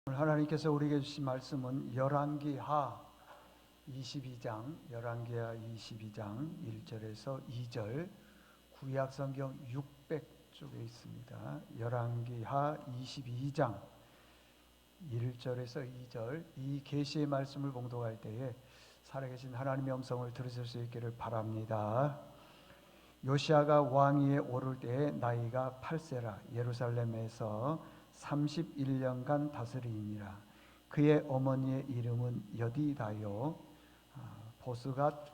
오늘 하나님께서 우리에게 주신 말씀은 열왕기하 22장 1절에서 2절, 구약성경 600쪽에 있습니다. 열왕기하 22장 1절에서 2절, 이 계시의 말씀을 봉독할 때에 살아계신 하나님의 음성을 들으실 수 있기를 바랍니다. 요시야가 왕위에 오를 때에 나이가 8세라 예루살렘에서 31년간 다스리니라. 그의 어머니의 이름은 여디다요 보스갓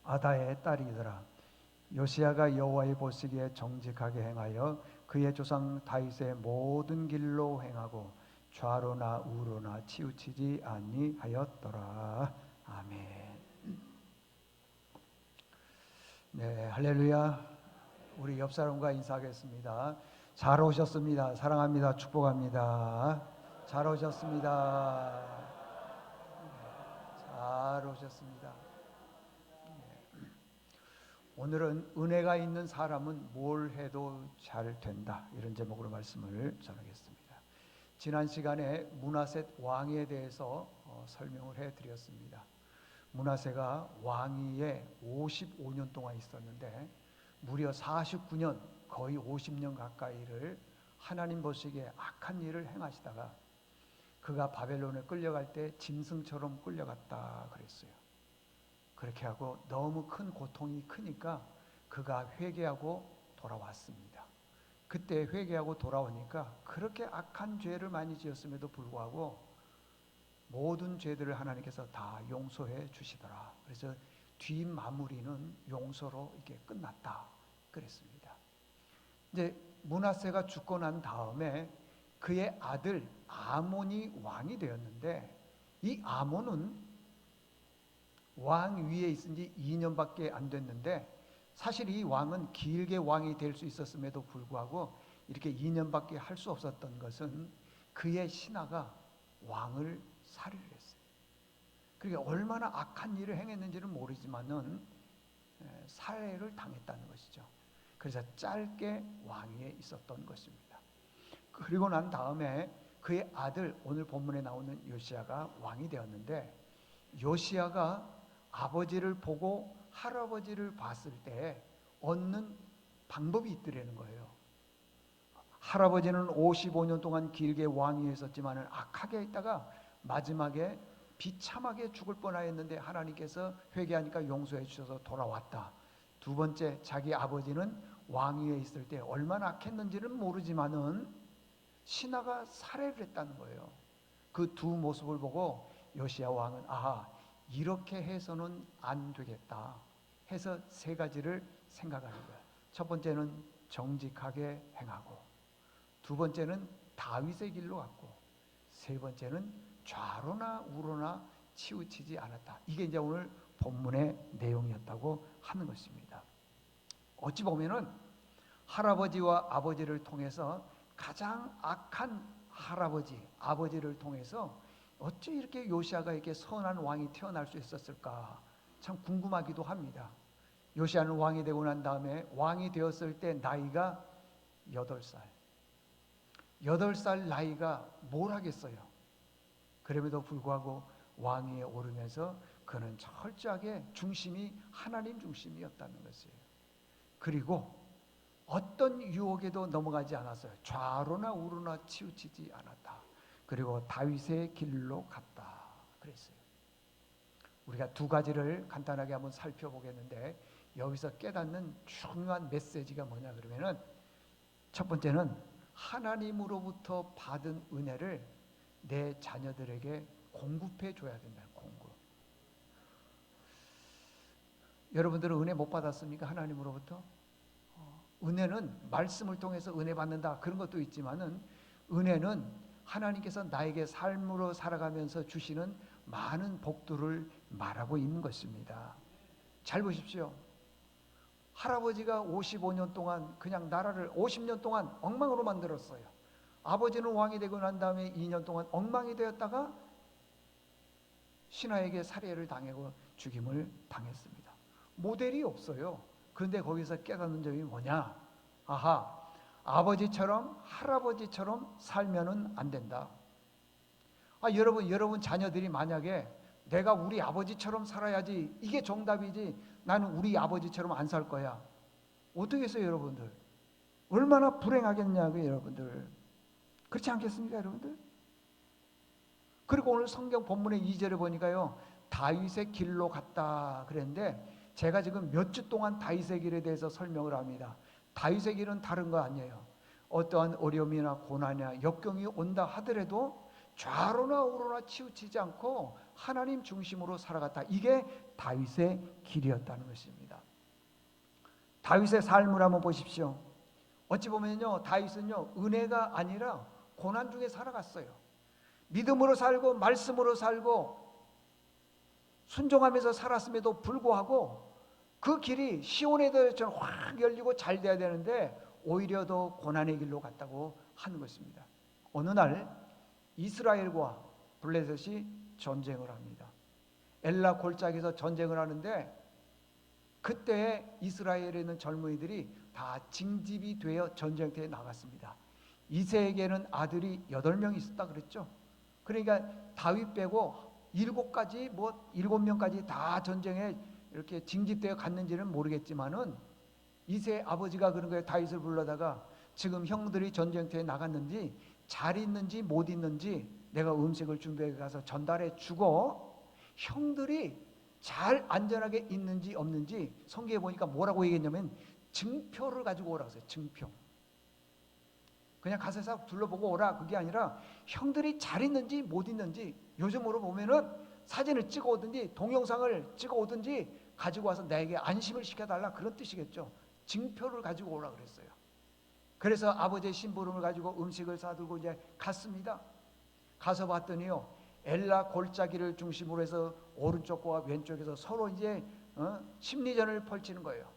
아다의 딸이더라. 요시야가 여호와의 보시기에 정직하게 행하여 그의 조상 다윗의 모든 길로 행하고 좌로나 우로나 치우치지 아니하였더라. 아멘. 네, 할렐루야. 우리 옆 사람과 인사하겠습니다. 잘 오셨습니다. 사랑합니다. 축복합니다. 잘 오셨습니다. 잘 오셨습니다. 오늘은 은혜가 있는 사람은 뭘 해도 잘 된다, 이런 제목으로 말씀을 전하겠습니다. 지난 시간에 므낫셋 왕에 대해서 설명을 해드렸습니다. 므낫세가 왕위에 55년 동안 있었는데 무려 49년, 거의 50년 가까이를 하나님 보시기에 악한 일을 행하시다가 그가 바벨론에 끌려갈 때 짐승처럼 끌려갔다 그랬어요. 그렇게 하고 너무 큰 고통이 크니까 그가 회개하고 돌아왔습니다. 그때 회개하고 돌아오니까 그렇게 악한 죄를 많이 지었음에도 불구하고 모든 죄들을 하나님께서 다 용서해 주시더라. 그래서 뒷마무리는 용서로 이게 끝났다 그랬습니다. 이제 므낫세가 죽고 난 다음에 그의 아들 아몬이 왕이 되었는데, 이 아몬은 왕 위에 있은 지 2년밖에 안 됐는데, 사실 이 왕은 길게 왕이 될 수 있었음에도 불구하고 이렇게 2년밖에 할 수 없었던 것은 그의 신하가 왕을 살해를 했어요. 그러니까 얼마나 악한 일을 행했는지는 모르지만은 살해를 당했다는 것이죠. 그래서 짧게 왕위에 있었던 것입니다. 그리고 난 다음에 그의 아들, 오늘 본문에 나오는 요시야가 왕이 되었는데, 요시야가 아버지를 보고 할아버지를 봤을 때 얻는 방법이 있더라는 거예요. 할아버지는 55년 동안 길게 왕위에 있었지만 악하게 있다가 마지막에 비참하게 죽을 뻔하였는데 하나님께서 회개하니까 용서해 주셔서 돌아왔다. 두 번째, 자기 아버지는 왕위에 있을 때 얼마나 악했는지는 모르지만은 신하가 살해를 했다는 거예요. 그 두 모습을 보고 요시야 왕은 아하, 이렇게 해서는 안 되겠다 해서 세 가지를 생각하는 거예요. 첫 번째는 정직하게 행하고, 두 번째는 다윗의 길로 갔고, 세 번째는 좌로나 우로나 치우치지 않았다. 이게 이제 오늘 본문의 내용이었다고 하는 것입니다. 어찌 보면은 할아버지와 아버지를 통해서 가장 악한 할아버지, 아버지를 통해서 어찌 이렇게 요시야가 이렇게 선한 왕이 태어날 수 있었을까 참 궁금하기도 합니다. 요시야는 왕이 되고 난 다음에 왕이 되었을 때 나이가 8살. 8살 나이가 뭘 하겠어요. 그럼에도 불구하고 왕위에 오르면서 그는 철저하게 중심이 하나님 중심이었다는 것이에요. 그리고 어떤 유혹에도 넘어가지 않았어요. 좌로나 우로나 치우치지 않았다. 그리고 다윗의 길로 갔다 그랬어요. 우리가 두 가지를 간단하게 한번 살펴보겠는데, 여기서 깨닫는 중요한 메시지가 뭐냐 그러면은, 첫 번째는 하나님으로부터 받은 은혜를 내 자녀들에게 공급해 줘야 된다. 공급. 여러분들은 은혜 못 받았습니까? 하나님으로부터? 은혜는 말씀을 통해서 은혜 받는다, 그런 것도 있지만은 은혜는 하나님께서 나에게 삶으로 살아가면서 주시는 많은 복들을 말하고 있는 것입니다. 잘 보십시오. 할아버지가 55년 동안 그냥 나라를 50년 동안 엉망으로 만들었어요. 아버지는 왕이 되고 난 다음에 2년 동안 엉망이 되었다가 신하에게 살해를 당하고 죽임을 당했습니다. 모델이 없어요. 그런데 거기서 깨닫는 점이 뭐냐? 아하, 아버지처럼 할아버지처럼 살면은 안 된다. 여러분 자녀들이 만약에 내가 우리 아버지처럼 살아야지, 이게 정답이지, 나는 우리 아버지처럼 안 살 거야, 어떻게 했어요 여러분들? 얼마나 불행하겠냐고요 여러분들. 그렇지 않겠습니까 여러분들? 그리고 오늘 성경 본문의 2절에 보니까요, 다윗의 길로 갔다 그랬는데, 제가 지금 몇 주 동안 다윗의 길에 대해서 설명을 합니다. 다윗의 길은 다른 거 아니에요. 어떠한 어려움이나 고난이나 역경이 온다 하더라도 좌로나 우로나 치우치지 않고 하나님 중심으로 살아갔다. 이게 다윗의 길이었다는 것입니다. 다윗의 삶을 한번 보십시오. 어찌 보면요, 다윗은요, 은혜가 아니라 고난 중에 살아갔어요. 믿음으로 살고 말씀으로 살고 순종하면서 살았음에도 불구하고 그 길이 시온의 들처럼 확 열리고 잘 돼야 되는데 오히려 더 고난의 길로 갔다고 하는 것입니다. 어느 날 이스라엘과 블레셋이 전쟁을 합니다. 엘라 골짜기에서 전쟁을 하는데, 그때 이스라엘에 있는 젊은이들이 다 징집이 되어 전쟁터에 나갔습니다. 이새에게는 아들이 8명 있었다 그랬죠. 그러니까 다윗 빼고 7명까지 다 전쟁에 이렇게 징집되어 갔는지는 모르겠지만은, 이세 아버지가 그런 거예요. 다윗을 불러다가 지금 형들이 전쟁터에 나갔는지 잘 있는지 못 있는지 내가 음식을 준비해 가서 전달해 주고, 형들이 잘 안전하게 있는지 없는지 성경에 보니까 뭐라고 얘기했냐면 증표를 가지고 오라고 했어요. 증표. 그냥 가서 싹 둘러보고 오라, 그게 아니라 형들이 잘 있는지 못 있는지, 요즘으로 보면은 사진을 찍어 오든지 동영상을 찍어 오든지 가지고 와서 나에게 안심을 시켜달라, 그런 뜻이겠죠. 증표를 가지고 오라 그랬어요. 그래서 아버지의 심부름을 가지고 음식을 사들고 이제 갔습니다. 가서 봤더니요, 엘라 골짜기를 중심으로 해서 오른쪽과 왼쪽에서 서로 이제 심리전을 펼치는 거예요.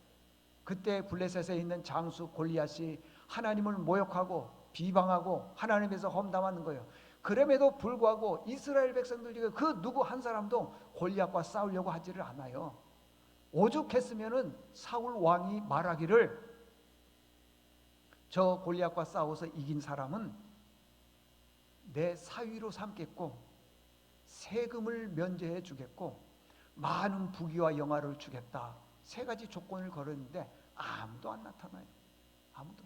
그때 블레셋에 있는 장수 골리앗이 하나님을 모욕하고 비방하고 하나님에서 험담하는 거예요. 그럼에도 불구하고 이스라엘 백성들 중에 그 누구 한 사람도 골리앗과 싸우려고 하지를 않아요. 오죽했으면은 사울 왕이 말하기를, 저 골리앗과 싸워서 이긴 사람은 내 사위로 삼겠고 세금을 면제해 주겠고 많은 부귀와 영화를 주겠다, 3가지 조건을 걸었는데 아무도 안 나타나요. 아무도.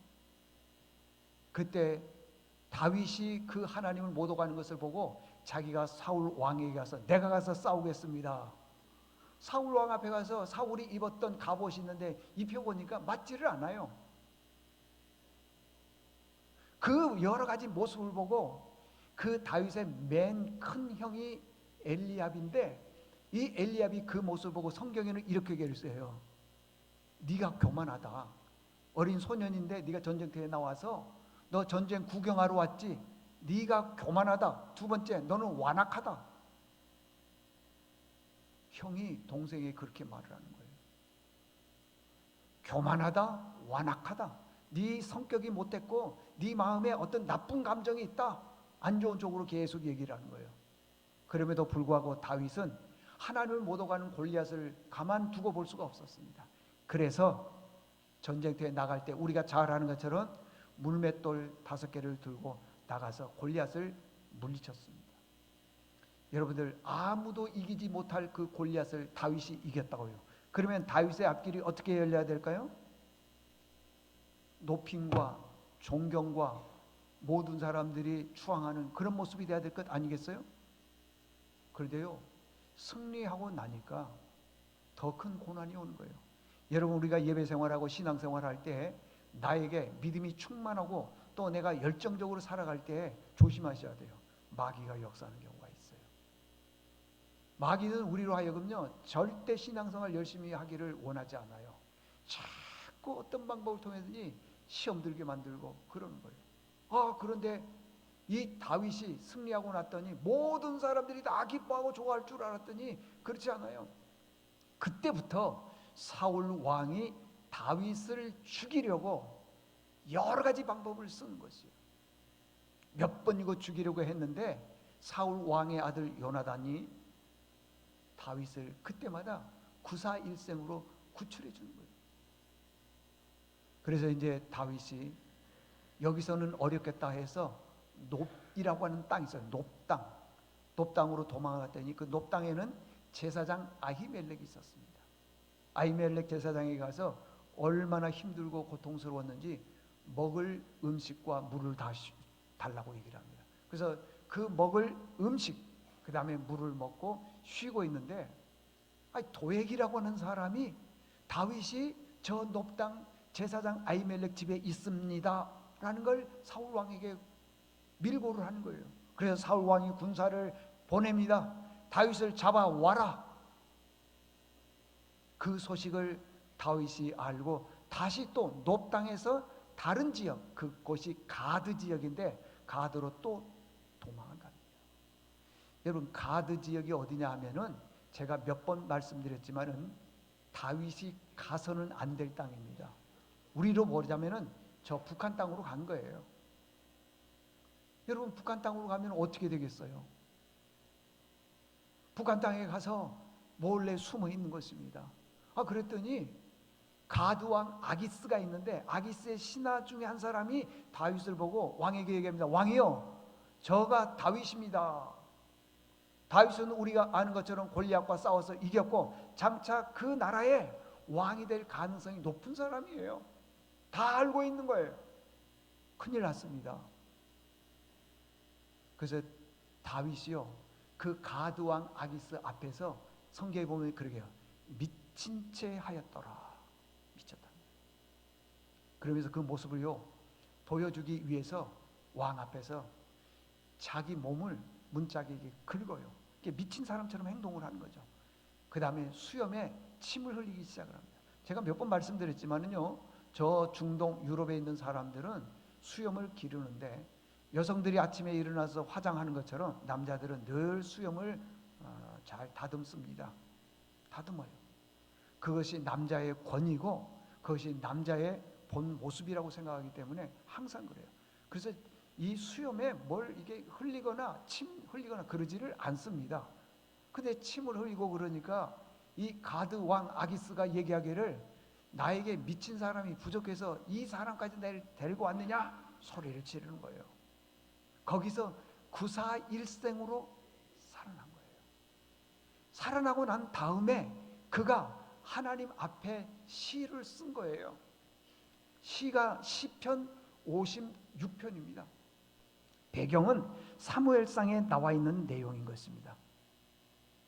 그때 다윗이 그 하나님을 못 오가는 것을 보고 자기가 사울 왕에게 가서 내가 가서 싸우겠습니다. 사울 왕 앞에 가서 사울이 입었던 갑옷이 있는데 입혀보니까 맞지를 않아요. 그 여러 가지 모습을 보고 그 다윗의 맨 큰 형이 엘리압인데, 이 엘리압이 그 모습을 보고 성경에는 이렇게 얘기했어요. 네가 교만하다. 어린 소년인데 네가 전쟁터에 나와서 너 전쟁 구경하러 왔지? 네가 교만하다. 2번째, 너는 완악하다. 형이 동생에게 그렇게 말을 하는 거예요. 교만하다, 완악하다. 네 성격이 못됐고 네 마음에 어떤 나쁜 감정이 있다. 안 좋은 쪽으로 계속 얘기를 하는 거예요. 그럼에도 불구하고 다윗은 하나님을 못 오가는 골리앗을 가만두고 볼 수가 없었습니다. 그래서 전쟁터에 나갈 때 우리가 잘 아는 것처럼 물맷돌 5개를 들고 나가서 골리앗을 물리쳤습니다. 여러분들, 아무도 이기지 못할 그 골리앗을 다윗이 이겼다고요. 그러면 다윗의 앞길이 어떻게 열려야 될까요? 높임과 존경과 모든 사람들이 추앙하는 그런 모습이 돼야 될 것 아니겠어요? 그런데요, 승리하고 나니까 더 큰 고난이 오는 거예요. 여러분, 우리가 예배 생활하고 신앙 생활할 때 나에게 믿음이 충만하고 또 내가 열정적으로 살아갈 때 조심하셔야 돼요. 마귀가 역사하는 경우가 있어요. 마귀는 우리로 하여금요, 절대 신앙생활 열심히 하기를 원하지 않아요. 자꾸 어떤 방법을 통해서든지 시험 들게 만들고 그러는 거예요. 그런데 이 다윗이 승리하고 났더니 모든 사람들이 다 기뻐하고 좋아할 줄 알았더니 그렇지 않아요. 그때부터 사울 왕이 다윗을 죽이려고 여러 가지 방법을 쓰는 것이에요. 몇 번이고 죽이려고 했는데 사울 왕의 아들 요나단이 다윗을 그때마다 구사일생으로 구출해 주는 거예요. 그래서 이제 다윗이 여기서는 어렵겠다 해서 높이라고 하는 땅이 있어요. 높땅. 놉 땅으로 도망갔더니 그 놉 땅에는 제사장 아히멜렉이 있었습니다. 아히멜렉 제사장에 가서 얼마나 힘들고 고통스러웠는지 먹을 음식과 물을 다 달라고 얘기를 합니다. 그래서 그 먹을 음식, 그 다음에 물을 먹고 쉬고 있는데, 도액이라고 하는 사람이 다윗이 저 놉 땅 제사장 아히멜렉 집에 있습니다 라는 걸 사울 왕에게 밀고를 하는 거예요. 그래서 사울 왕이 군사를 보냅니다. 다윗을 잡아와라. 그 소식을 다윗이 알고 다시 또 놉 땅에서 다른 지역, 그곳이 가드 지역인데 가드로 또 도망을 갑니다. 여러분, 가드 지역이 어디냐 하면은 제가 몇 번 말씀드렸지만은 다윗이 가서는 안 될 땅입니다. 우리로 보자면은 저 북한 땅으로 간 거예요. 여러분, 북한 땅으로 가면 어떻게 되겠어요? 북한 땅에 가서 몰래 숨어 있는 것입니다. 그랬더니 가드 왕 아기스가 있는데 아기스의 신하 중에 한 사람이 다윗을 보고 왕에게 얘기합니다. 왕이요, 저가 다윗입니다. 다윗은 우리가 아는 것처럼 골리앗과 싸워서 이겼고 장차 그 나라의 왕이 될 가능성이 높은 사람이에요. 다 알고 있는 거예요. 큰일 났습니다. 그래서 다윗이요, 그 가드 왕 아기스 앞에서 성경에 보면 그러게요, 미친 채 하였더라. 미쳤다. 그러면서 그 모습을요 보여주기 위해서 왕 앞에서 자기 몸을 문짝에게 긁어요. 미친 사람처럼 행동을 하는 거죠. 그 다음에 수염에 침을 흘리기 시작을 합니다. 제가 몇 번 말씀드렸지만은요, 저 중동 유럽에 있는 사람들은 수염을 기르는데 여성들이 아침에 일어나서 화장하는 것처럼 남자들은 늘 수염을 잘 다듬습니다. 다듬어요. 그것이 남자의 권위고 그것이 남자의 본 모습이라고 생각하기 때문에 항상 그래요. 그래서 이 수염에 뭘 이게 흘리거나 침 흘리거나 그러지를 않습니다. 근데 침을 흘리고 그러니까 이 가드 왕 아기스가 얘기하기를 나에게 미친 사람이 부족해서 이 사람까지 나를 데리고 왔느냐 소리를 지르는 거예요. 거기서 구사일생으로 살아난 거예요. 살아나고 난 다음에 그가 하나님 앞에 시를 쓴 거예요. 시가 시편 56편입니다. 배경은 사무엘상에 나와 있는 내용인 것입니다.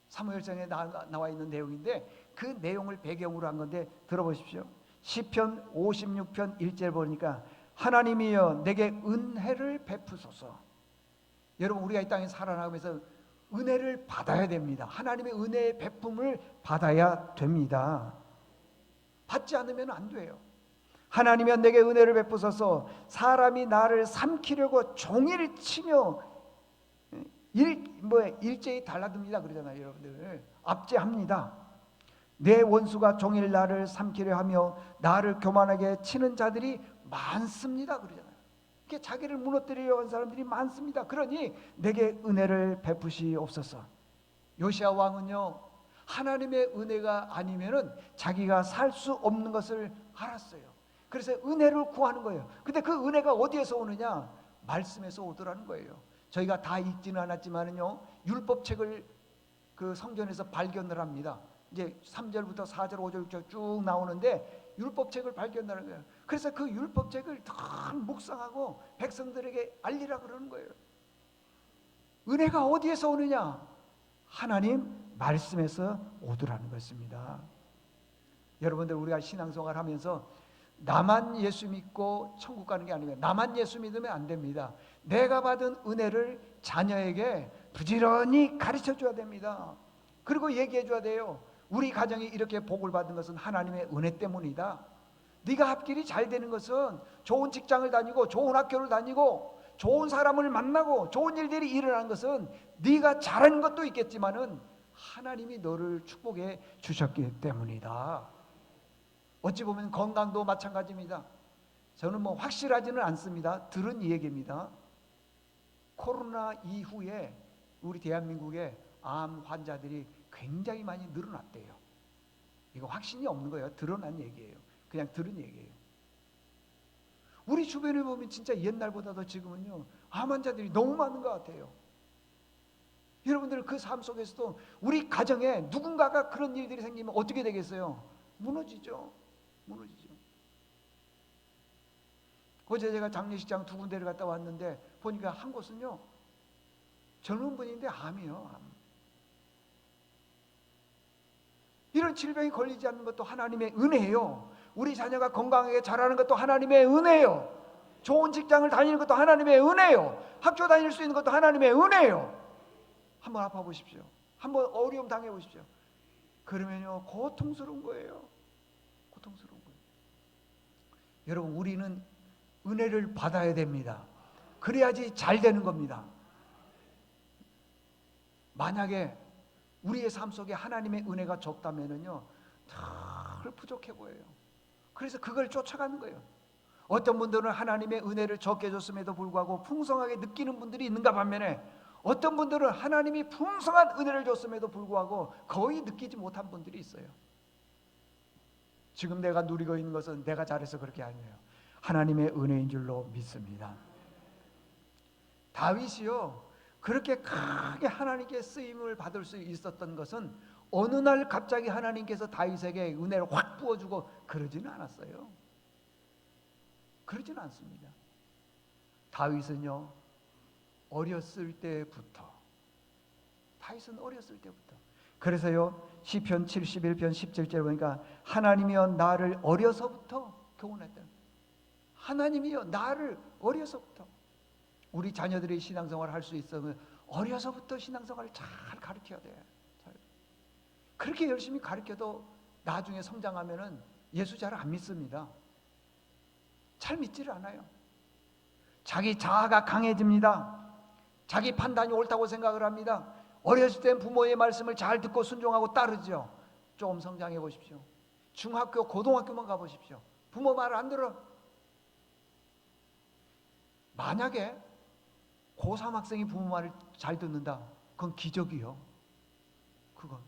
사무엘상에 나와 있는 내용인데 그 내용을 배경으로 한 건데 들어보십시오. 시편 56편 1절 보니까 하나님이여 내게 은혜를 베푸소서. 여러분, 우리가 이 땅에 살아나가면서 은혜를 받아야 됩니다. 하나님의 은혜의 베품을 받아야 됩니다. 받지 않으면 안 돼요. 하나님이여 내게 은혜를 베푸소서. 사람이 나를 삼키려고 종일 치며 일제히 달라듭니다 그러잖아요. 여러분들 압제합니다. 내 원수가 종일 나를 삼키려 하며 나를 교만하게 치는 자들이 많습니다 그러잖아요. 이렇게 자기를 무너뜨리려고 하는 사람들이 많습니다. 그러니 내게 은혜를 베푸시옵소서. 요시야 왕은요, 하나님의 은혜가 아니면은 자기가 살 수 없는 것을 알았어요. 그래서 은혜를 구하는 거예요. 근데 그 은혜가 어디에서 오느냐? 말씀에서 오더라는 거예요. 저희가 다 읽지는 않았지만은요, 율법책을 그 성전에서 발견을 합니다. 이제 3절부터 4절, 5절, 6절 쭉 나오는데 율법책을 발견하는 거예요. 그래서 그 율법책을 늘 묵상하고 백성들에게 알리라 그러는 거예요. 은혜가 어디에서 오느냐? 하나님 말씀에서 오더라는 것입니다. 여러분들, 우리가 신앙생활 하면서 나만 예수 믿고 천국 가는 게 아니에요. 나만 예수 믿으면 안 됩니다. 내가 받은 은혜를 자녀에게 부지런히 가르쳐 줘야 됩니다. 그리고 얘기해 줘야 돼요. 우리 가정이 이렇게 복을 받은 것은 하나님의 은혜 때문이다. 네가 앞길이 잘 되는 것은 좋은 직장을 다니고 좋은 학교를 다니고 좋은 사람을 만나고 좋은 일들이 일어나는 것은 네가 잘하는 것도 있겠지만은 하나님이 너를 축복해 주셨기 때문이다. 어찌 보면 건강도 마찬가지입니다. 저는 확실하지는 않습니다. 들은 얘기입니다. 코로나 이후에 우리 대한민국의 암 환자들이 굉장히 많이 늘어났대요. 이거 확신이 없는 거예요. 드러난 얘기예요. 그냥 들은 얘기예요. 우리 주변에 보면 진짜 옛날보다도 지금은요, 암 환자들이 너무 많은 것 같아요. 여러분들 그 삶 속에서도 우리 가정에 누군가가 그런 일들이 생기면 어떻게 되겠어요? 무너지죠. 무너지죠. 어제 제가 장례식장 두 군데를 갔다 왔는데 보니까 한 곳은요, 젊은 분인데 암이요. 암. 이런 질병이 걸리지 않는 것도 하나님의 은혜예요. 우리 자녀가 건강하게 자라는 것도 하나님의 은혜예요. 좋은 직장을 다니는 것도 하나님의 은혜예요. 학교 다닐 수 있는 것도 하나님의 은혜예요. 한번 아파 보십시오. 한번 어려움 당해 보십시오. 그러면요, 고통스러운 거예요. 고통스러운 거예요. 여러분, 우리는 은혜를 받아야 됩니다. 그래야지 잘 되는 겁니다. 만약에 우리의 삶 속에 하나님의 은혜가 적다면은요, 늘 부족해 보여요. 그래서 그걸 쫓아가는 거예요. 어떤 분들은 하나님의 은혜를 적게 줬음에도 불구하고 풍성하게 느끼는 분들이 있는가 반면에, 어떤 분들은 하나님이 풍성한 은혜를 줬음에도 불구하고 거의 느끼지 못한 분들이 있어요. 지금 내가 누리고 있는 것은 내가 잘해서 그렇게 아니에요. 하나님의 은혜인 줄로 믿습니다. 다윗이요, 그렇게 크게 하나님께 쓰임을 받을 수 있었던 것은 어느 날 갑자기 하나님께서 다윗에게 은혜를 확 부어주고 그러지는 않았어요. 그러지는 않습니다. 다윗은요, 어렸을 때부터, 다윗은 어렸을 때부터, 그래서요, 시편 71편 17절 보니까 하나님이여 나를 어려서부터 교훈했다. 하나님이여 나를 어려서부터. 우리 자녀들이 신앙생활을 할 수 있으면 어려서부터 신앙생활을 잘 가르쳐야 돼. 그렇게 열심히 가르쳐도 나중에 성장하면은 예수 잘 안 믿습니다. 잘 믿지를 않아요. 자기 자아가 강해집니다. 자기 판단이 옳다고 생각을 합니다. 어렸을 땐 부모의 말씀을 잘 듣고 순종하고 따르죠. 좀 성장해 보십시오. 중학교, 고등학교만 가보십시오. 부모 말을 안 들어. 만약에 고3 학생이 부모 말을 잘 듣는다, 그건 기적이요. 그건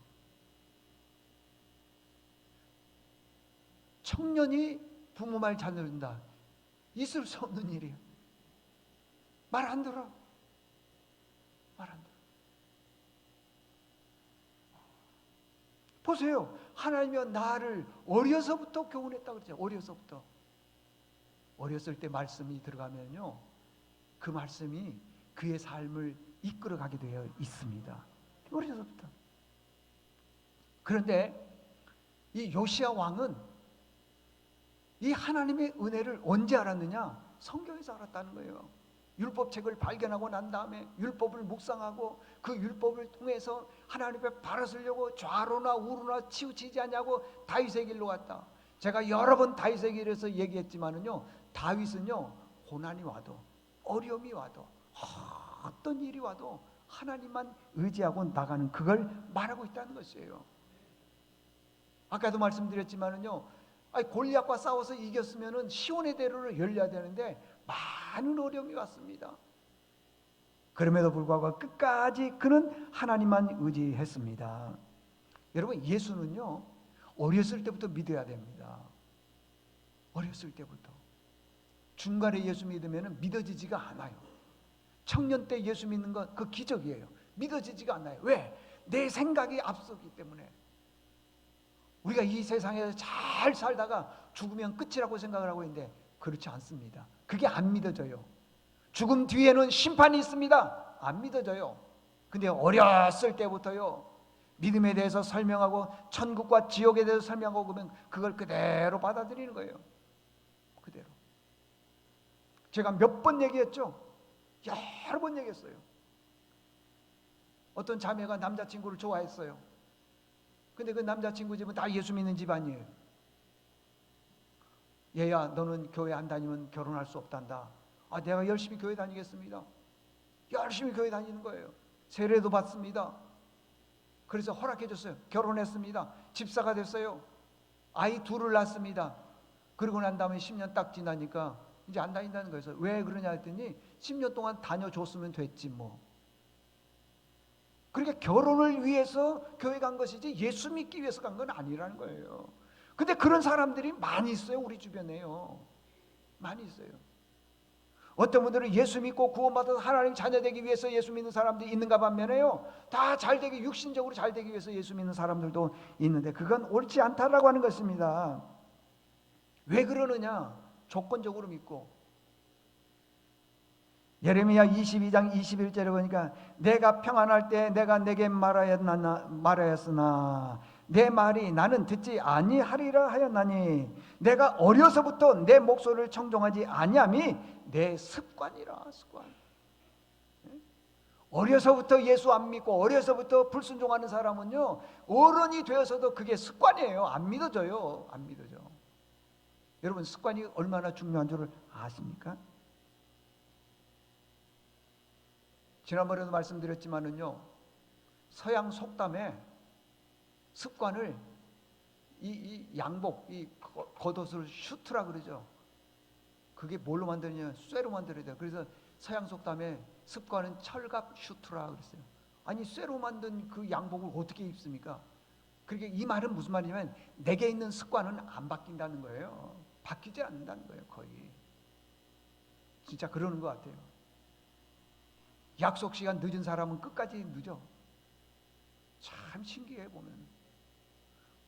청년이 부모 말 잘 듣는다, 있을 수 없는 일이에요. 말 안 들어. 말 안 들어. 보세요. 하나님이여 나를 어려서부터 교훈했다 그러죠. 어려서부터. 어렸을 때 말씀이 들어가면요, 그 말씀이 그의 삶을 이끌어가게 되어 있습니다. 어려서부터. 그런데 이 요시야 왕은 이 하나님의 은혜를 언제 알았느냐? 성경에서 알았다는 거예요. 율법책을 발견하고 난 다음에 율법을 묵상하고 그 율법을 통해서 하나님 앞에 바라서려고 좌로나 우로나 치우치지 않냐고 다윗의 길로 갔다. 제가 여러 번 다윗의 길에서 얘기했지만은요, 다윗은요, 고난이 와도 어려움이 와도 어떤 일이 와도 하나님만 의지하고 나가는, 그걸 말하고 있다는 것이에요. 아까도 말씀드렸지만은요, 골리앗과 싸워서 이겼으면은 시온의 대로를 열려야 되는데 많은 어려움이 왔습니다. 그럼에도 불구하고 끝까지 그는 하나님만 의지했습니다. 여러분, 예수는요, 어렸을 때부터 믿어야 됩니다. 어렸을 때부터. 중간에 예수 믿으면 믿어지지가 않아요. 청년 때 예수 믿는 건 그 기적이에요. 믿어지지가 않아요. 왜? 내 생각이 앞서기 때문에. 우리가 이 세상에서 잘 살다가 죽으면 끝이라고 생각을 하고 있는데 그렇지 않습니다. 그게 안 믿어져요. 죽음 뒤에는 심판이 있습니다. 안 믿어져요. 근데 어렸을 때부터요, 믿음에 대해서 설명하고 천국과 지옥에 대해서 설명하고 그러면 그걸 그대로 받아들이는 거예요. 그대로. 제가 몇 번 얘기했죠? 여러 번 얘기했어요. 어떤 자매가 남자친구를 좋아했어요. 근데 그 남자친구 집은 다 예수 믿는 집안이에요. 얘야, 너는 교회 안 다니면 결혼할 수 없단다. 내가 열심히 교회 다니겠습니다. 열심히 교회 다니는 거예요. 세례도 받습니다. 그래서 허락해 줬어요. 결혼했습니다. 집사가 됐어요. 아이 둘을 낳습니다. 그러고 난 다음에 10년 딱 지나니까 이제 안 다닌다는 거예요. 왜 그러냐 했더니 10년 동안 다녀줬으면 됐지 뭐. 그러니까 결혼을 위해서 교회 간 것이지 예수 믿기 위해서 간 건 아니라는 거예요. 근데 그런 사람들이 많이 있어요. 우리 주변에요. 많이 있어요. 어떤 분들은 예수 믿고 구원받아서 하나님 자녀 되기 위해서 예수 믿는 사람들이 있는가 반면에요, 다 잘되기, 육신적으로 잘되기 위해서 예수 믿는 사람들도 있는데 그건 옳지 않다라고 하는 것입니다. 왜 그러느냐? 조건적으로 믿고. 예레미야 22장 21절에 보니까 내가 평안할 때 내가 내게 말하였으나 내 말이 나는 듣지 아니하리라 하였나니 내가 어려서부터 내 목소리를 청종하지 아니함이 내 습관이라. 습관. 어려서부터 예수 안 믿고 어려서부터 불순종하는 사람은요, 어른이 되어서도 그게 습관이에요. 안 믿어져요. 안 믿어져. 여러분, 습관이 얼마나 중요한 줄을 아십니까? 지난번에도 말씀드렸지만은요, 서양 속담에 습관을 이 양복, 이 겉옷을 슈트라 그러죠. 그게 뭘로 만드느냐? 쇠로 만들어야 돼요. 그래서 서양 속담에 습관은 철갑 슈트라 그랬어요. 아니, 쇠로 만든 그 양복을 어떻게 입습니까? 그러니까 이 말은 무슨 말이냐면 내게 있는 습관은 안 바뀐다는 거예요. 바뀌지 않는다는 거예요. 거의 진짜 그러는 것 같아요. 약속 시간 늦은 사람은 끝까지 늦어. 참 신기해 보면.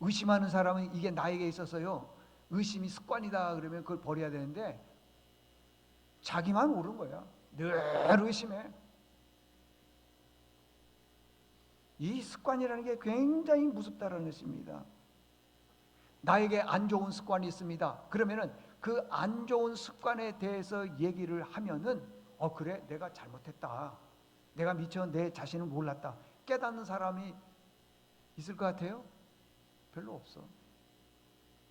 의심하는 사람은 이게 나에게 있어서요, 의심이 습관이다 그러면 그걸 버려야 되는데 자기만 옳은 거야. 늘 의심해. 이 습관이라는 게 굉장히 무섭다는 것입니다. 나에게 안 좋은 습관이 있습니다. 그러면은 그 안 좋은 습관에 대해서 얘기를 하면은 그래, 내가 잘못했다. 내가 미처 내 자신을 몰랐다. 깨닫는 사람이 있을 것 같아요? 별로 없어.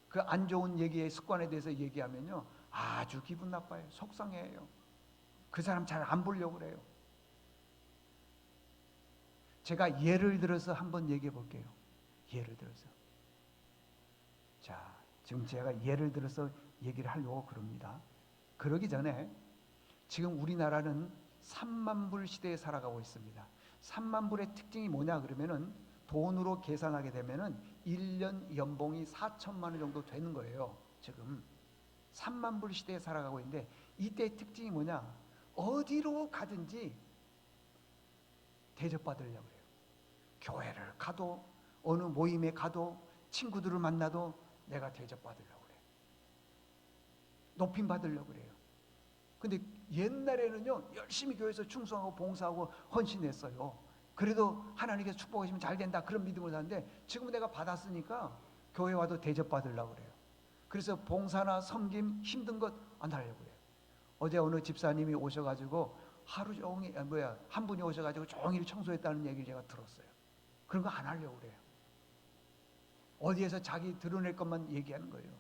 그 안 좋은 얘기의 습관에 대해서 얘기하면요, 아주 기분 나빠요. 속상해요. 그 사람 잘 안 보려고 그래요. 제가 예를 들어서 한번 얘기해 볼게요. 예를 들어서. 자, 지금 제가 예를 들어서 얘기를 하려고 그럽니다. 그러기 전에 지금 우리나라는 3만 불 시대에 살아가고 있습니다. 3만 불의 특징이 뭐냐 그러면은 돈으로 계산하게 되면은 1년 연봉이 4천만 원 정도 되는 거예요. 지금 3만 불 시대에 살아가고 있는데 이때의 특징이 뭐냐? 어디로 가든지 대접받으려고 그래요. 교회를 가도 어느 모임에 가도 친구들을 만나도 내가 대접받으려고 그래요. 높임 받으려고 그래요. 근데 옛날에는요, 열심히 교회에서 충성하고 봉사하고 헌신했어요. 그래도 하나님께서 축복하시면 잘 된다, 그런 믿음을 사는데 지금은 내가 받았으니까 교회 와도 대접받으려고 그래요. 그래서 봉사나 섬김 힘든 것 안 하려고 그래요. 어제 어느 집사님이 오셔가지고 하루 종일 한 분이 오셔가지고 종일 청소했다는 얘기를 제가 들었어요. 그런 거 안 하려고 그래요. 어디에서 자기 드러낼 것만 얘기하는 거예요.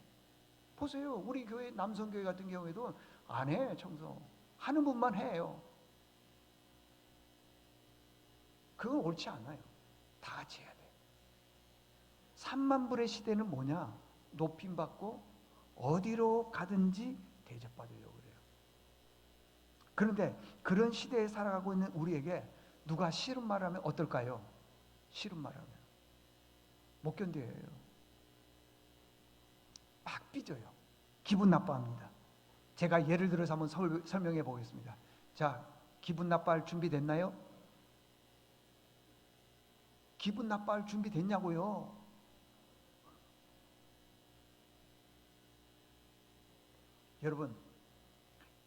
보세요, 우리 교회 남성교회 같은 경우에도 안 해. 청소 하는 분만 해요. 그건 옳지 않아요. 다 같이 해야 돼. 3만 불의 시대는 뭐냐? 높임 받고 어디로 가든지 대접받으려고 그래요. 그런데 그런 시대에 살아가고 있는 우리에게 누가 싫은 말하면 어떨까요? 싫은 말하면 못 견뎌요. 막 삐져요. 기분 나빠합니다. 제가 예를 들어서 한번 설명해 보겠습니다. 자, 기분 나빠할 준비 됐나요? 기분 나빠할 준비 됐냐고요? 여러분,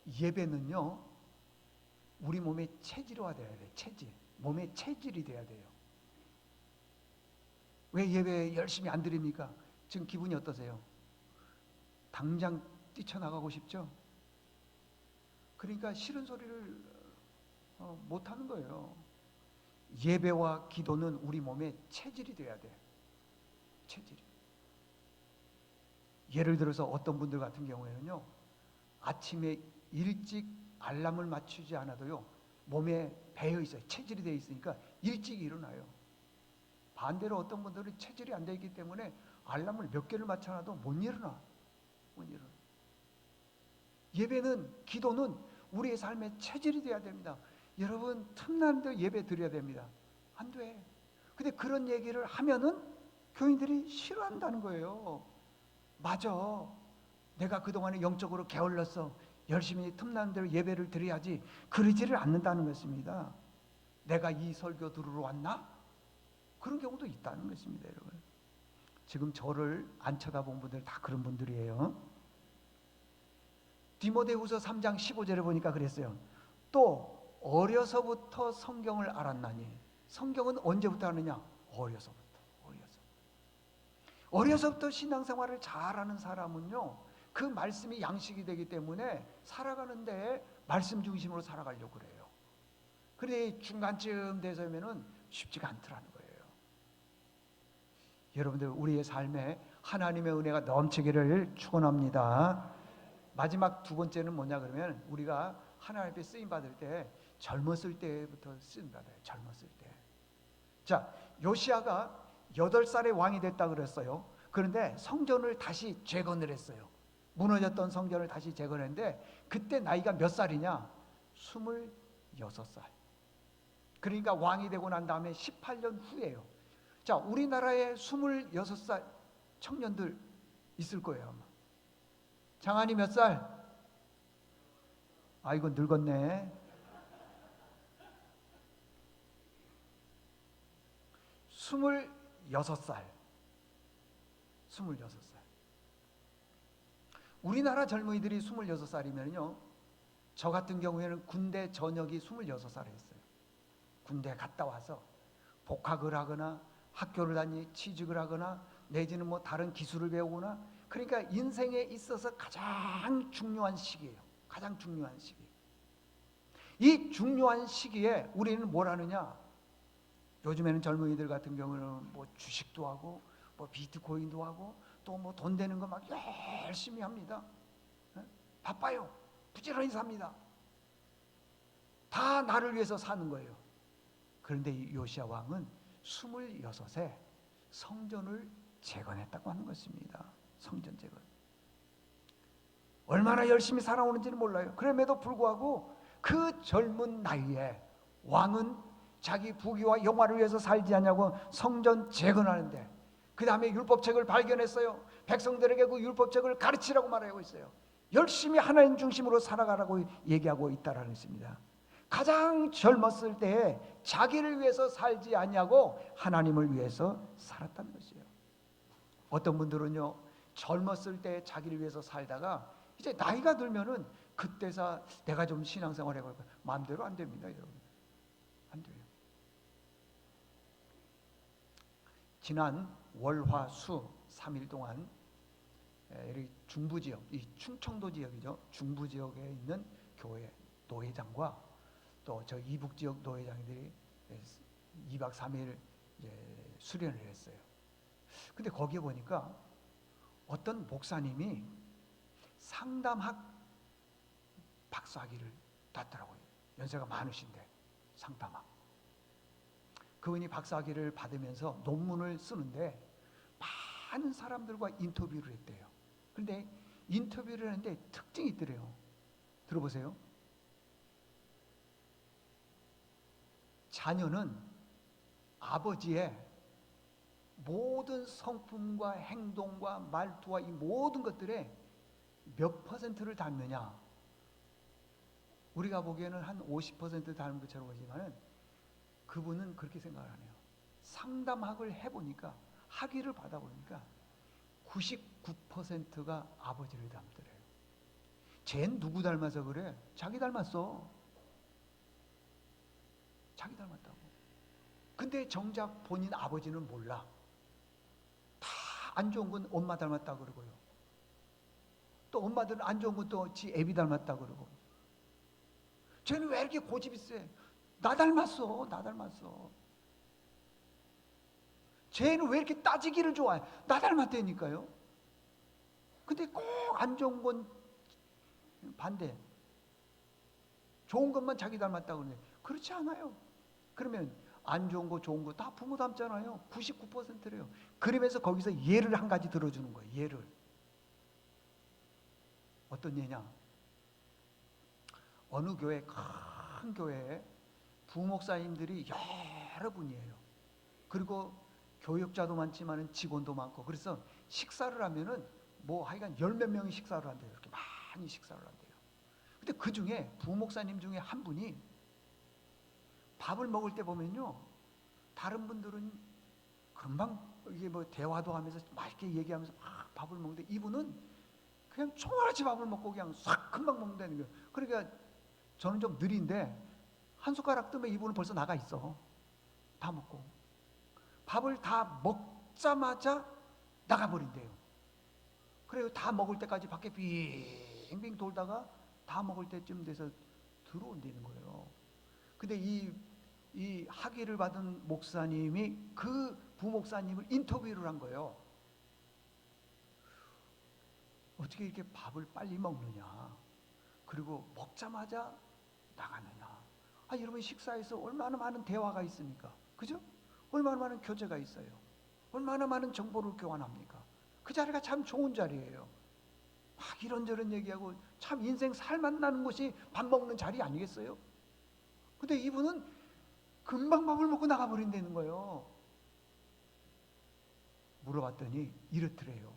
예배는요, 우리 몸의 체질화돼야 돼요. 체질. 몸의 체질이 돼야 돼요. 왜 예배 열심히 안 드립니까? 지금 기분이 어떠세요? 당장 뛰쳐나가고 싶죠? 그러니까 싫은 소리를 못 하는 거예요. 예배와 기도는 우리 몸의 체질이 돼야 돼. 체질이. 예를 들어서 어떤 분들 같은 경우에는요, 아침에 일찍 알람을 맞추지 않아도요, 몸에 배어 있어요. 체질이 되어 있으니까 일찍 일어나요. 반대로 어떤 분들은 체질이 안 되어 있기 때문에 알람을 몇 개를 맞춰놔도 못 일어나. 못 일어나. 예배는, 기도는 우리의 삶의 체질이 돼야 됩니다. 여러분, 틈나는 데 예배 드려야 됩니다. 안 돼. 근데 그런 얘기를 하면은 교인들이 싫어한다는 거예요. 맞아. 내가 그동안에 영적으로 게을렀어. 열심히 틈나는 대로 예배를 드려야지 그러지를 않는다는 것입니다. 내가 이 설교 들으러 왔나? 그런 경우도 있다는 것입니다, 여러분. 지금 저를 안 쳐다본 분들 다 그런 분들이에요. 디모데후서 3장 15절에 보니까 그랬어요. 또 어려서부터 성경을 알았나니. 성경은 언제부터 아느냐? 어려서부터. 어려서부터 신앙생활을 잘하는 사람은요, 그 말씀이 양식이 되기 때문에 살아가는데 말씀 중심으로 살아가려고 그래요. 그런데 중간쯤 되서면은 쉽지가 않더라는 거예요. 여러분들, 우리의 삶에 하나님의 은혜가 넘치기를 축원합니다. 마지막 두 번째는 뭐냐 그러면, 우리가 하나님 앞에 쓰임 받을 때 젊었을 때부터 쓰임 받아요. 젊었을 때. 자, 요시아가 8살에 왕이 됐다 그랬어요. 그런데 성전을 다시 재건을 했어요. 무너졌던 성전을 다시 재건했는데 그때 나이가 몇 살이냐? 26살. 그러니까 왕이 되고 난 다음에 18년 후예요. 자, 우리나라에 26살 청년들 있을 거예요, 아마. 장한이 몇 살? 아이고, 늙었네. 26살. 우리나라 젊은이들이 26살이면요, 저 같은 경우에는 군대 전역이 26살이었어요. 군대 갔다 와서 복학을 하거나 학교를 다니 취직을 하거나 내지는 뭐 다른 기술을 배우거나, 그러니까 인생에 있어서 가장 중요한 시기예요. 가장 중요한 시기. 이 중요한 시기에 우리는 뭘 하느냐? 요즘에는 젊은이들 같은 경우는 뭐 주식도 하고 뭐 비트코인도 하고 또 뭐 돈 되는 거 막 열심히 합니다. 바빠요. 부지런히 삽니다. 다 나를 위해서 사는 거예요. 그런데 이 요시야 왕은 26에 성전을 재건했다고 하는 것입니다. 성전 재건. 얼마나 열심히 살아오는지는 몰라요. 그럼에도 불구하고 그 젊은 나이에 왕은 자기 부귀와 영화를 위해서 살지 않냐고 성전 재건하는데, 그 다음에 율법책을 발견했어요. 백성들에게 그 율법책을 가르치라고 말하고 있어요. 열심히 하나님 중심으로 살아가라고 얘기하고 있다라는 것입니다. 가장 젊었을 때에 자기를 위해서 살지 않냐고 하나님을 위해서 살았다는 것이에요. 어떤 분들은요, 젊었을 때 자기를 위해서 살다가 이제 나이가 들면은 그때서 내가 좀 신앙생활 해볼까, 마음대로 안 됩니다, 여러분. 안 돼요. 지난 월, 화, 수 3일 동안 중부지역, 이 충청도 지역이죠. 중부지역에 있는 교회 노회장과 또 저 이북지역 노회장들이 2박 3일 수련을 했어요. 근데 거기에 보니까 어떤 목사님이 상담학 박사학위를 땄더라고요. 연세가 많으신데 상담학. 그분이 박사학위를 받으면서 논문을 쓰는데 많은 사람들과 인터뷰를 했대요. 그런데 인터뷰를 하는데 특징이 있더래요. 들어보세요. 자녀는 아버지의 모든 성품과 행동과 말투와 이 모든 것들에 몇 퍼센트를 닮느냐? 우리가 보기에는 한 50% 닮은 것처럼 보지만은 그분은 그렇게 생각을 하네요. 상담학을 해보니까, 학위를 받아보니까 99%가 아버지를 닮더래요. 쟨 누구 닮아서 그래? 자기 닮았어. 자기 닮았다고. 근데 정작 본인 아버지는 몰라. 다 안 좋은 건 엄마 닮았다 그러고요. 또 엄마들은 안 좋은 건 또 지 애비 닮았다 그러고. 쟤는 왜 이렇게 고집이 세? 나 닮았어. 나 닮았어. 쟤는 왜 이렇게 따지기를 좋아해? 나 닮았다니까요. 근데 꼭 안 좋은 건 반대. 좋은 것만 자기 닮았다고 그러는데 그렇지 않아요. 그러면 안 좋은 거 좋은 거 다 부모 닮잖아요. 99%래요. 그러면서 거기서 예를 한 가지 들어주는 거예요. 예를. 어떤 예냐? 어느 교회, 큰 교회에 부목사님들이 여러 분이에요. 그리고 교역자도 많지만 직원도 많고, 그래서 식사를 하면은 뭐 하여간 10몇 명이 식사를 한대요. 이렇게 많이 식사를 한대요. 그 중에 부목사님 중에 한 분이 밥을 먹을 때 보면요, 다른 분들은 금방 이게 뭐 대화도 하면서 맛있게 얘기하면서 막 밥을 먹는데 이분은 그냥 총알같이 밥을 먹고 그냥 싹 금방 먹는다는 거예요. 그러니까 저는 좀 느린데 한 숟가락 뜨면 이분은 벌써 나가 있어. 다 먹고 밥을 다 먹자마자 나가버린대요. 그래요. 다 먹을 때까지 밖에 빙빙 돌다가 다 먹을 때쯤 돼서 들어온다는 거예요. 근데 이 학위를 받은 목사님이 그 부목사님을 인터뷰를 한 거예요. 어떻게 이렇게 밥을 빨리 먹느냐, 그리고 먹자마자 나가느냐. 여러분 식사에서 얼마나 많은 대화가 있습니까? 그죠? 얼마나 많은 교제가 있어요. 얼마나 많은 정보를 교환합니까? 그 자리가 참 좋은 자리예요. 막 이런저런 얘기하고 참 인생 살맛나는 곳이 밥 먹는 자리 아니겠어요? 근데 이분은 금방 밥을 먹고 나가버린다는 거예요. 물어봤더니 이렇더래요.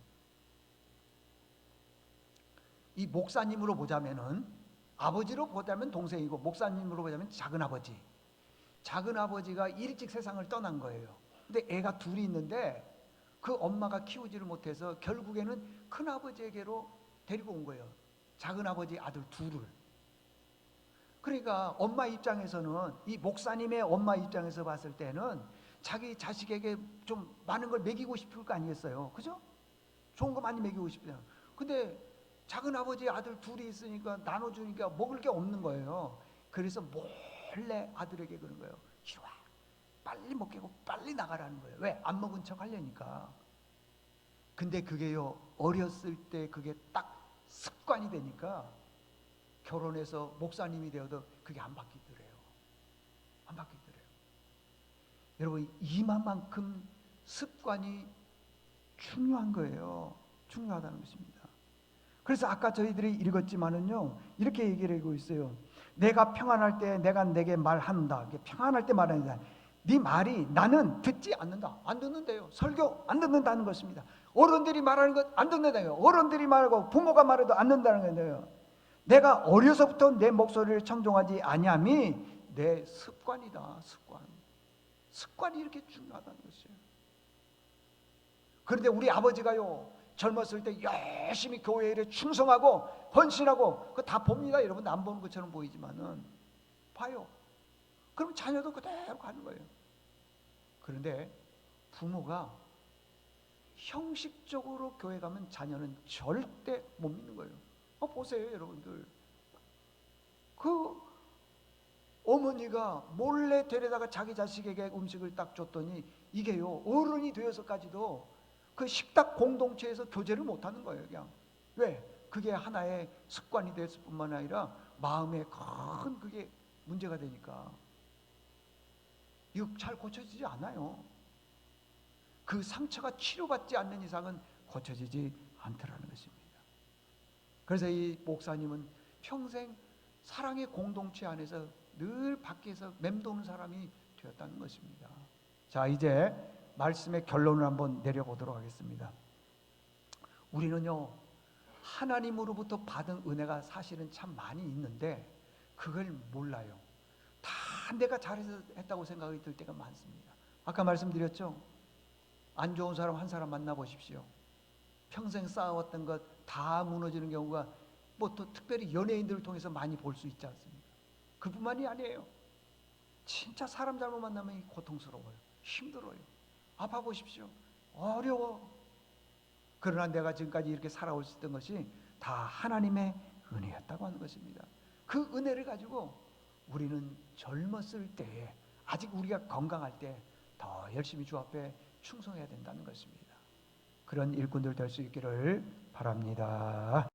이 목사님으로 보자면은, 아버지로 보자면 동생이고 목사님으로 보자면 작은아버지. 작은아버지가 일찍 세상을 떠난 거예요. 근데 애가 둘이 있는데 그 엄마가 키우지를 못해서 결국에는 큰아버지에게로 데리고 온 거예요. 작은아버지 아들 둘을. 그러니까 엄마 입장에서는, 이 목사님의 엄마 입장에서 봤을 때는 자기 자식에게 좀 많은 걸 먹이고 싶을 거 아니겠어요? 그죠? 좋은 거 많이 먹이고 싶잖아요. 근데 작은아버지 아들 둘이 있으니까 나눠주니까 먹을 게 없는 거예요. 그래서 몰래 아들에게 그런 거예요. 이리 와, 빨리 먹고 빨리 나가라는 거예요. 왜? 안 먹은 척 하려니까. 근데 그게요, 어렸을 때 그게 딱 습관이 되니까 결혼해서 목사님이 되어도 그게 안 바뀌더래요. 안 바뀌더래요. 여러분, 이만큼 습관이 중요한 거예요. 중요하다는 것입니다. 그래서 아까 저희들이 읽었지만은요, 이렇게 얘기를 하고 있어요. 내가 평안할 때 내가 내게 말한다. 평안할 때 말한다. 네 말이 나는 듣지 않는다. 안 듣는데요. 설교 안 듣는다는 것입니다. 어른들이 말하는 것 안 듣는다요. 어른들이 말하고 부모가 말해도 안 듣는다는 거예요. 내가 어려서부터 내 목소리를 청종하지 아니함이 내 습관이다. 습관이 이렇게 중요하다는 것이에요. 그런데 우리 아버지가요, 젊었을 때 열심히 교회 일에 충성하고 헌신하고 그거 다 봅니다. 여러분 안 보는 것처럼 보이지만은 봐요. 그럼 자녀도 그대로 가는 거예요. 그런데 부모가 형식적으로 교회 가면 자녀는 절대 못 믿는 거예요. 보세요, 여러분들. 그 어머니가 몰래 데려다가 자기 자식에게 음식을 딱 줬더니 이게요, 어른이 되어서까지도 그 식탁 공동체에서 교제를 못하는 거예요. 그냥. 왜? 그게 하나의 습관이 됐을 뿐만 아니라 마음에 큰 그게 문제가 되니까 이거 잘 고쳐지지 않아요. 그 상처가 치료받지 않는 이상은 고쳐지지 않더라는 것입니다. 그래서 이 목사님은 평생 사랑의 공동체 안에서 늘 밖에서 맴도는 사람이 되었다는 것입니다. 자, 이제 말씀의 결론을 한번 내려보도록 하겠습니다. 우리는요, 하나님으로부터 받은 은혜가 사실은 참 많이 있는데 그걸 몰라요. 다 내가 잘해서 했다고 생각이 들 때가 많습니다. 아까 말씀드렸죠? 안 좋은 사람 한 사람 만나보십시오. 평생 쌓아왔던 것 다 무너지는 경우가 뭐 또 특별히 연예인들을 통해서 많이 볼 수 있지 않습니까? 그뿐만이 아니에요. 진짜 사람 잘못 만나면 고통스러워요. 힘들어요. 아파 보십시오. 어려워. 그러나 내가 지금까지 이렇게 살아올 수 있던 것이 다 하나님의 은혜였다고 하는 것입니다. 그 은혜를 가지고 우리는 젊었을 때에, 아직 우리가 건강할 때 더 열심히 주 앞에 충성해야 된다는 것입니다. 그런 일꾼들 될 수 있기를 바랍니다.